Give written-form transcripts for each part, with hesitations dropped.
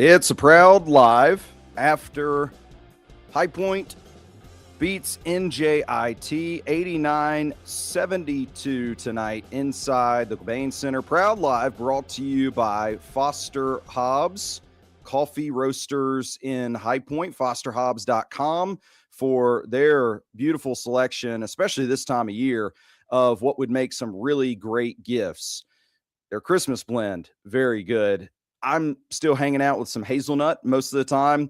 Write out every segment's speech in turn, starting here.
It's a Prowled live after High Point beats NJIT 89-72 tonight inside the Bain Center. Prowled live brought to you by Foster Hobbs Coffee Roasters in High Point, fosterhobbs.com for their beautiful selection, especially this time of year, of what would make some really great gifts. Their Christmas blend, very good. I'm still hanging out with some hazelnut most of the time.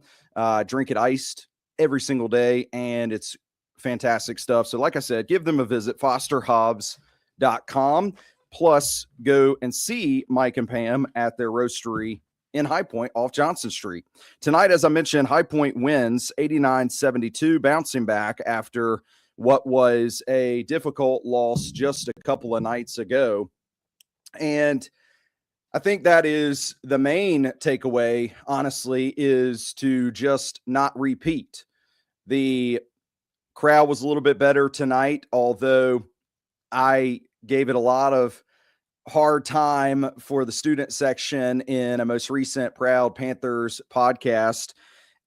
Drink it iced every single day, and it's fantastic stuff. So like I said, give them a visit, fosterhobbs.com. Plus, go and see Mike and Pam at their roastery in High Point off Johnson Street. Tonight, as I mentioned, High Point wins 89-72, bouncing back after what was a difficult loss just a couple of nights ago. And I think that is the main takeaway, honestly, is to just not repeat. The crowd was a little bit better tonight, although I gave it a lot of hard time for the student section in a most recent Proud Panthers podcast.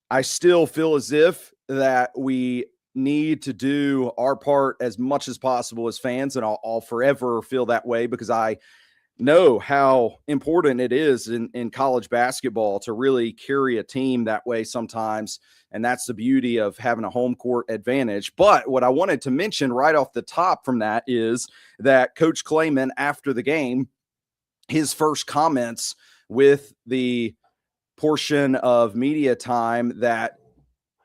I still feel as if that we need to do our part as much as possible as fans, and I'll forever feel that way because I know how important it is in college basketball to really carry a team that way sometimes. And that's the beauty of having a home court advantage. But what I wanted to mention right off the top from that is that Coach Klayman, after the game, his first comments with the portion of media time that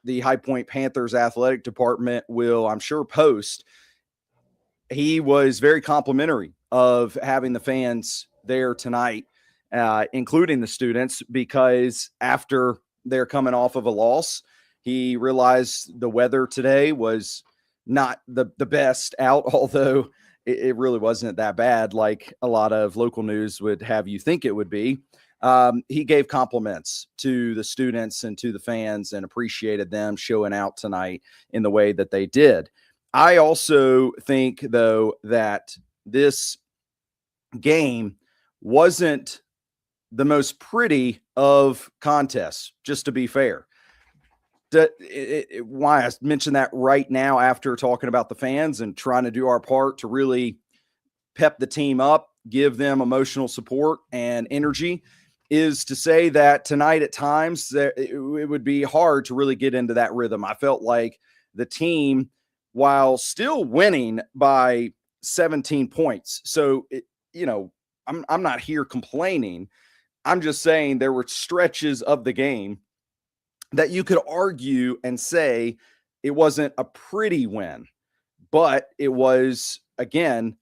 the High Point Panthers athletic department will, I'm sure, post, he was very complimentary of having the fans there tonight, including the students, because after they're coming off of a loss, he realized the weather today was not the best out, although it really wasn't that bad like a lot of local news would have you think it would be. He gave compliments to the students and to the fans and appreciated them showing out tonight in the way that they did. I also think, though, that this game wasn't the most pretty of contests, just to be fair. Why I mention that right now after talking about the fans and trying to do our part to really pep the team up, give them emotional support and energy, is to say that tonight at times it would be hard to really get into that rhythm. I felt like the team, while still winning by 17 points. So, I'm not here complaining. I'm just saying there were stretches of the game that you could argue and say it wasn't a pretty win, but it was, again,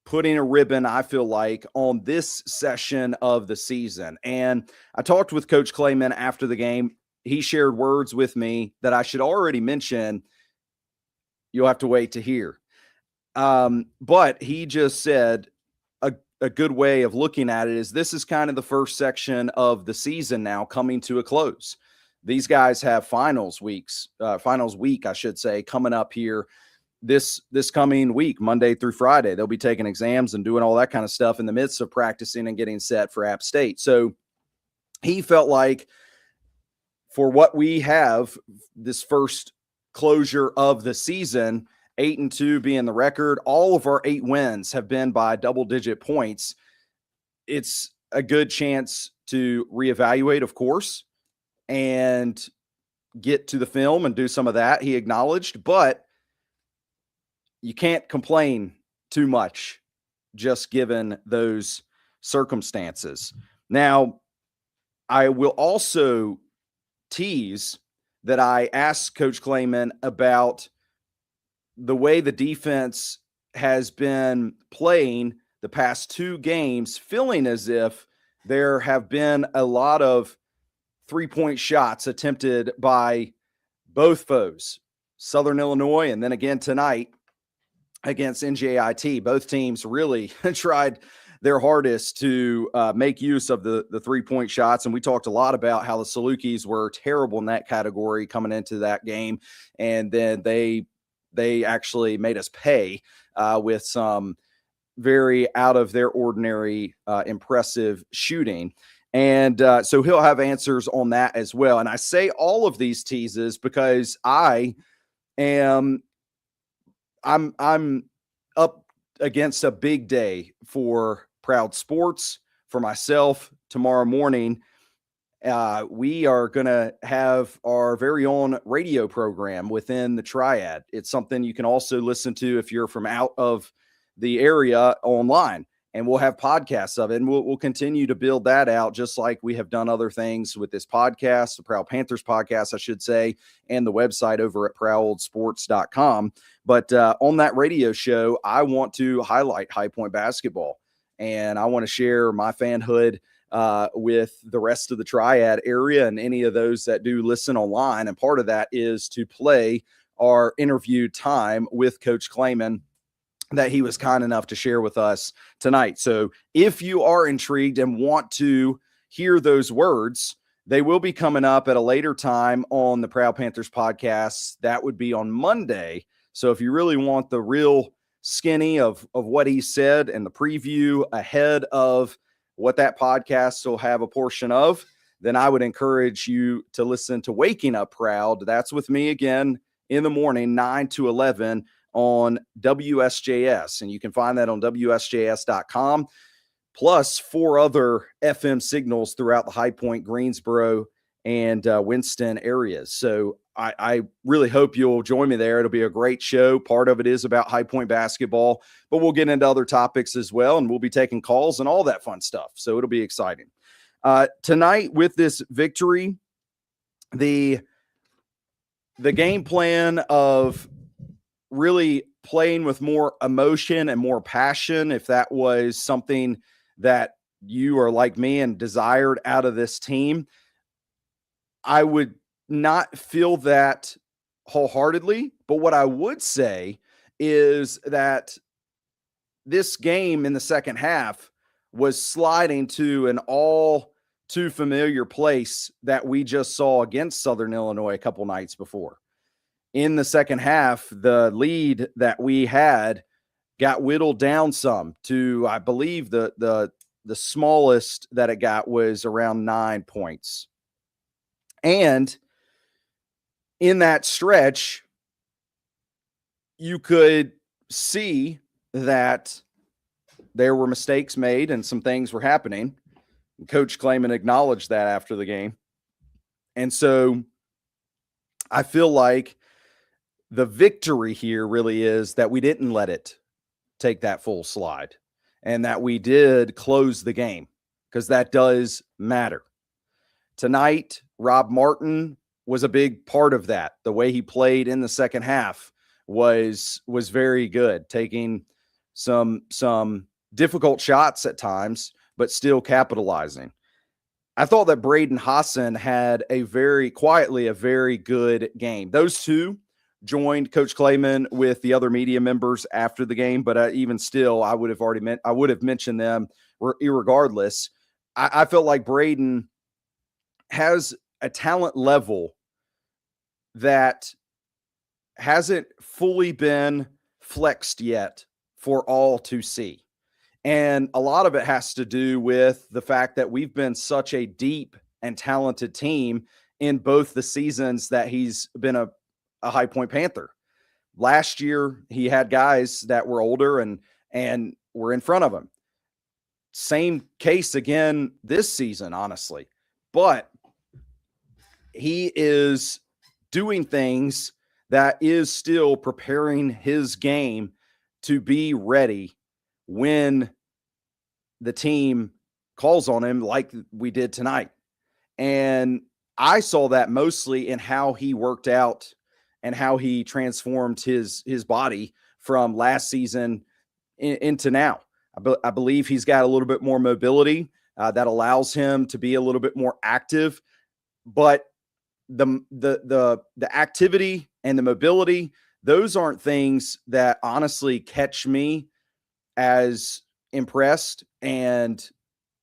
putting a ribbon, I feel like, on this session of the season. And I talked with Coach Klayman after the game. He shared words with me that I should already mention. You'll have to wait to hear. But he just said a good way of looking at it is this is kind of the first section of the season now coming to a close. These guys have finals week, I should say, coming up here this coming week, Monday through Friday. They'll be taking exams and doing all that kind of stuff in the midst of practicing and getting set for App State. So he felt like for what we have, this first closure of the season, 8-2 being the record, all of our 8 wins have been by double-digit points. It's a good chance to reevaluate, of course, and get to the film and do some of that, he acknowledged, but you can't complain too much just given those circumstances. Now, I will also tease that I asked Coach Klayman about the way the defense has been playing the past 2 games, feeling as if there have been a lot of three-point shots attempted by both foes, Southern Illinois, and then again tonight against NJIT. Both teams really tried their hardest to make use of the three-point shots, and we talked a lot about how the Salukis were terrible in that category coming into that game, and then they actually made us pay with some very out of their ordinary impressive shooting. And so he'll have answers on that as well. And I say all of these teases because I'm up against a big day for Proud Sports for myself tomorrow morning. We are going to have our very own radio program within the Triad. It's something you can also listen to if you're from out of the area online, and we'll have podcasts of it. And we'll continue to build that out, just like we have done other things with this podcast, the Proud Panthers podcast, I should say, and the website over at prowledsports.com. But on that radio show, I want to highlight High Point basketball, and I want to share my fanhood with the rest of the Triad area and any of those that do listen online. And part of that is to play our interview time with Coach Klayman that he was kind enough to share with us tonight. So if you are intrigued and want to hear those words, they will be coming up at a later time on the Proud Panthers podcast. That would be on Monday. So if you really want the real skinny of what he said and the preview ahead of what that podcast will have a portion of, then I would encourage you to listen to Waking Up Proud. That's with me again in the morning, 9 to 11 on WSJS. And you can find that on WSJS.com, plus 4 other FM signals throughout the High Point, Greensboro, and Winston areas. So I really hope you'll join me there. It'll be a great show. Part of it is about High Point basketball, but we'll get into other topics as well, and we'll be taking calls and all that fun stuff. So it'll be exciting. Tonight with this victory, the game plan of really playing with more emotion and more passion, if that was something that you are like me and desired out of this team, I would not feel that wholeheartedly. But what I would say is that this game in the second half was sliding to an all too familiar place that we just saw against Southern Illinois a couple nights before. In the second half, the lead that we had got whittled down some to, I believe the smallest that it got was around 9 points. And in that stretch, you could see that there were mistakes made and some things were happening. Coach Klayman acknowledged that after the game. And so I feel like the victory here really is that we didn't let it take that full slide and that we did close the game, because that does matter. Tonight, Rob Martin was a big part of that. The way he played in the second half was very good, taking some difficult shots at times, but still capitalizing. I thought that Braden Hassan had a very good game. Those two joined Coach Klayman with the other media members after the game, but even still, I would have mentioned them irregardless. I felt like Braden has a talent level that hasn't fully been flexed yet for all to see. And a lot of it has to do with the fact that we've been such a deep and talented team in both the seasons that he's been a High Point Panther. Last year, he had guys that were older and were in front of him. Same case again this season, honestly. But he is doing things that is still preparing his game to be ready when the team calls on him, like we did tonight. And I saw that mostly in how he worked out and how he transformed his body from last season into now. I believe he's got a little bit more mobility that allows him to be a little bit more active. But the activity and the mobility, those aren't things that honestly catch me as impressed and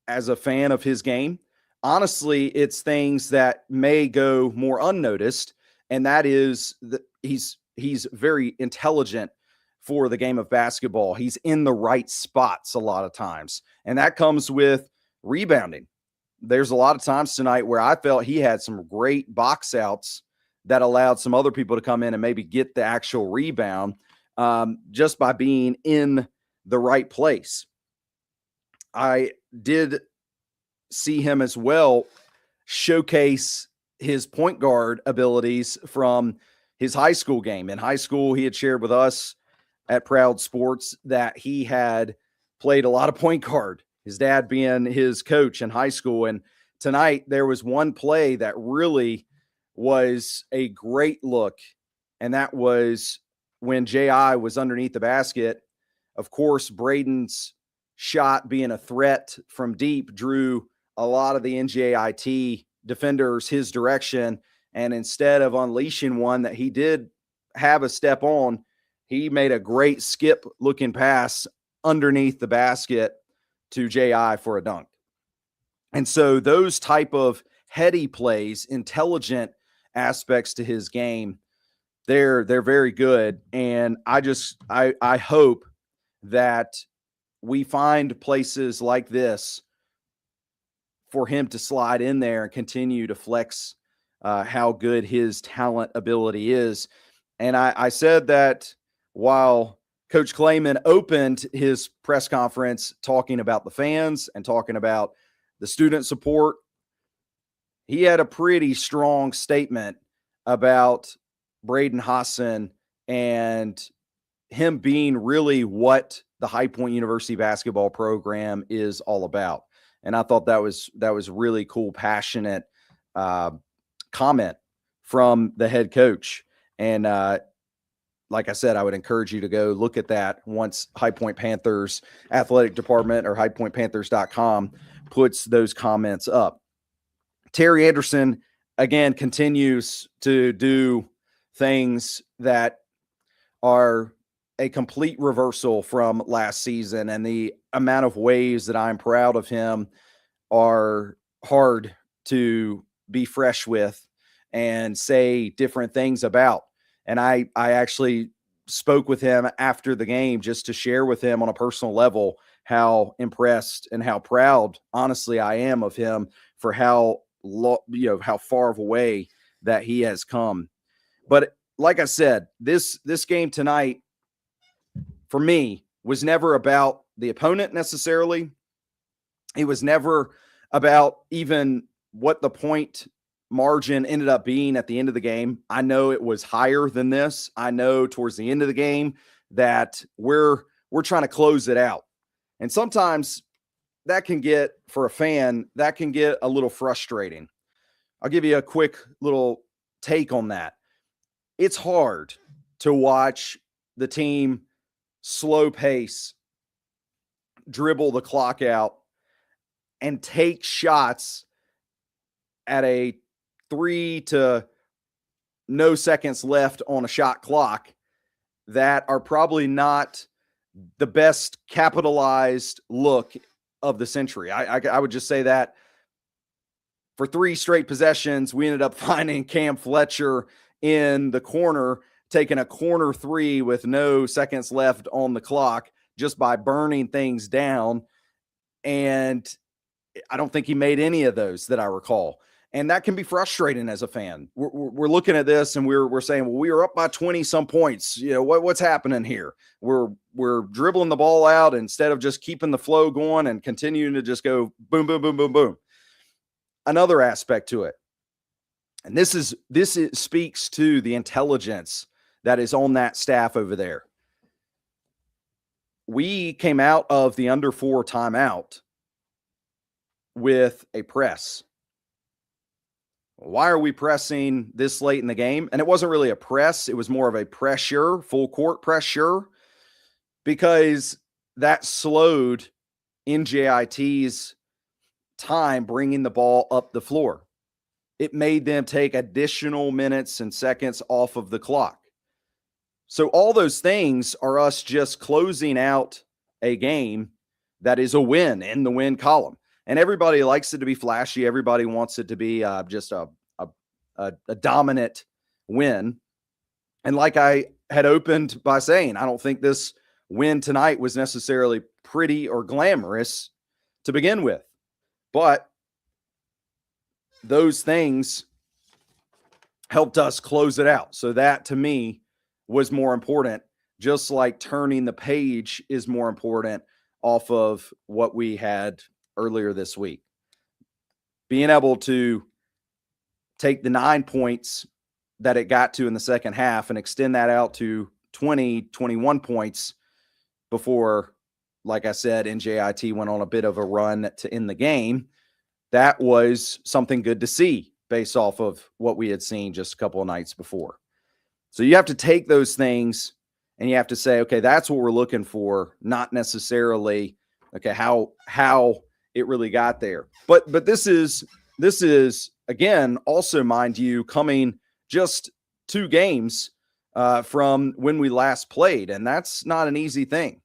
as a fan of his game. Honestly, it's things that may go more unnoticed, and that is that he's very intelligent for the game of basketball. He's in the right spots a lot of times, and that comes with rebounding. there's a lot of times tonight where I felt he had some great box outs that allowed some other people to come in and maybe get the actual rebound just by being in the right place. I did see him as well showcase his point guard abilities from his high school game. In high school, he had shared with us at Prowled Sports that he had played a lot of point guard, his dad being his coach in high school. And tonight there was one play that really was a great look, and that was when J.I. was underneath the basket. Of course, Braden's shot, being a threat from deep, drew a lot of the NJIT defenders his direction. And instead of unleashing one that he did have a step on, he made a great skip looking pass underneath the basket to J.I. for a dunk. And so those type of heady plays, intelligent aspects to his game, they're very good. And I hope that we find places like this for him to slide in there and continue to flex how good his talent ability is. And I said that while Coach Clayman opened his press conference talking about the fans and talking about the student support, he had a pretty strong statement about Braden Hassan and him being really what the High Point University basketball program is all about. And I thought that was really cool, passionate comment from the head coach. And like I said, I would encourage you to go look at that once High Point Panthers athletic department or highpointpanthers.com puts those comments up. Terry Anderson, again, continues to do things that are a complete reversal from last season, and the amount of ways that I'm proud of him are hard to be fresh with and say different things about. And I actually spoke with him after the game just to share with him on a personal level how impressed and how proud, honestly, I am of him for how far of a way that he has come. But like I said, this game tonight for me was never about the opponent necessarily. It was never about even what the point margin ended up being at the end of the game. I know it was higher than this. I know towards the end of the game that we're trying to close it out. And sometimes that can get, for a fan, that can get a little frustrating. I'll give you a quick little take on that. It's hard to watch the team slow pace, dribble the clock out, and take shots at a 3 to no seconds left on a shot clock that are probably not the best capitalized look of the century. I would just say that for 3 straight possessions, we ended up finding Cam Fletcher in the corner, taking a corner 3 with no seconds left on the clock just by burning things down. And I don't think he made any of those that I recall. And that can be frustrating as a fan. We're looking at this and we're saying, well, we are up by 20 some points. You know, what's happening here? We're dribbling the ball out instead of just keeping the flow going and continuing to just go boom, boom, boom, boom, boom. Another aspect to it, and this speaks to the intelligence that is on that staff over there. We came out of the under 4 timeout with a press. Why are we pressing this late in the game? And it wasn't really a press. It was more of a pressure, full court pressure, because that slowed NJIT's time bringing the ball up the floor. It made them take additional minutes and seconds off of the clock. So all those things are us just closing out a game that is a win in the win column. And everybody likes it to be flashy. Everybody wants it to be just a dominant win. And like I had opened by saying, I don't think this win tonight was necessarily pretty or glamorous to begin with. But those things helped us close it out. So that to me was more important, just like turning the page is more important off of what we had earlier this week. Being able to take the 9 points that it got to in the second half and extend that out to 20, 21 points before, like I said, NJIT went on a bit of a run to end the game. That was something good to see based off of what we had seen just a couple of nights before. So you have to take those things and you have to say, okay, that's what we're looking for, not necessarily, okay, how it really got there. But this is again, also, mind you, coming just 2 games from when we last played, and that's not an easy thing.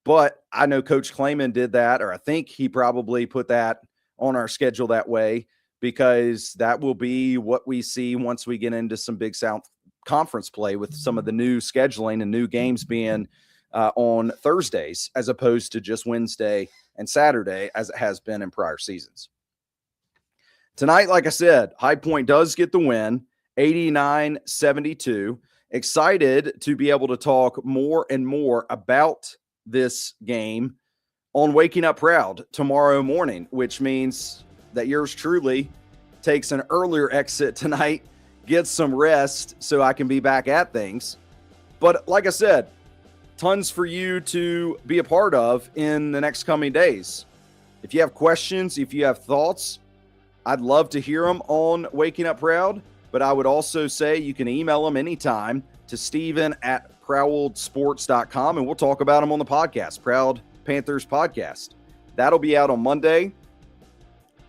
But I know Coach Clayman did that, or I think he probably put that on our schedule that way, because that will be what we see once we get into some Big South Conference play with some of the new scheduling and new games being on Thursdays as opposed to just Wednesday and Saturday as it has been in prior seasons. Tonight, like I said, High Point does get the win, 89-72. Excited to be able to talk more and more about this game on Waking Up Proud tomorrow morning, which means that yours truly takes an earlier exit tonight, gets some rest so I can be back at things. But like I said, tons for you to be a part of in the next coming days. If you have questions, if you have thoughts, I'd love to hear them on Waking Up Proud, but I would also say you can email them anytime to Steven@ProwledSports.com, and we'll talk about them on the podcast, Proud Panthers Podcast. That'll be out on Monday,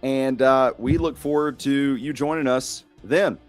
and we look forward to you joining us then.